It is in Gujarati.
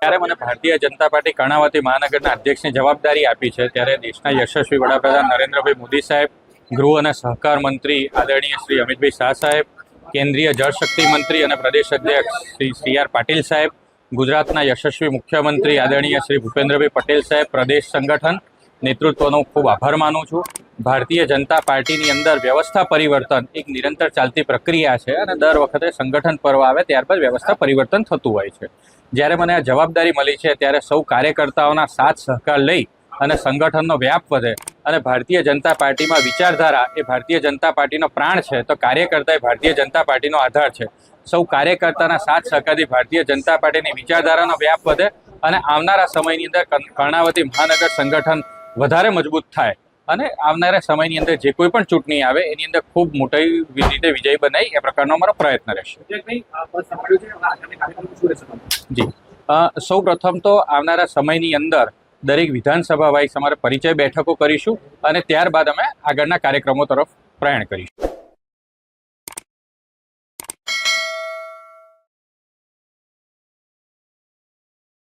ત્યારે મને ભારતીય જનતા પાર્ટી કર્ણાવતી મહાનગરના અધ્યક્ષની જવાબદારી આપી છે ત્યારે દેશના યશસ્વી વડાપ્રધાન નરેન્દ્રભાઈ મોદી સાહેબ, ગૃહ અને સહકાર મંત્રી આદરણીય શ્રી અમિતભાઈ શાહ સાહેબ, કેન્દ્રીય જળશક્તિ મંત્રી અને પ્રદેશ અધ્યક્ષ શ્રી સી.આર. પાટીલ સાહેબ, ગુજરાતના યશસ્વી મુખ્યમંત્રી આદરણીય શ્રી ભૂપેન્દ્રભાઈ પટેલ સાહેબ, પ્રદેશ સંગઠન નેતૃત્વનો ખૂબ આભાર માનું છું। ભારતીય જનતા પાર્ટીની અંદર વ્યવસ્થા પરિવર્તન એક નિરંતર ચાલતી પ્રક્રિયા છે અને દર વખતે સંગઠન પર્વ આવે ત્યારબાદ વ્યવસ્થા પરિવર્તન થતું હોય છે। જ્યારે મને આ જવાબદારી મળી છે ત્યારે સૌ કાર્યકર્તાઓના સાથ સહકાર લઈ અને સંગઠનનો વ્યાપ વધે અને ભારતીય જનતા પાર્ટીમાં વિચારધારા એ ભારતીય જનતા પાર્ટીનો પ્રાણ છે તો કાર્યકર્તા એ ભારતીય જનતા પાર્ટીનો આધાર છે। સૌ કાર્યકર્તાના સાથ સહકારથી ભારતીય જનતા પાર્ટીની વિચારધારાનો વ્યાપ વધે અને આવનારા સમયની અંદર કર્ણાવતી મહાનગર સંગઠન વધારે મજબૂત થાય અને આવનારા સમયની અંદર જે કોઈ પણ ચૂંટણી આવે એની અંદર ખૂબ મોટી રીતે વિજય બનાવી એ પ્રકારનો અમારો પ્રયત્ન રહેશે। જી, સૌ પ્રથમ તો આવનારા સમયની અંદર દરેક વિધાનસભા વાઇઝ અમારે પરિચય બેઠકો કરીશું અને ત્યારબાદ અમે આગળના કાર્યક્રમો તરફ પ્રયાણ કરીશું।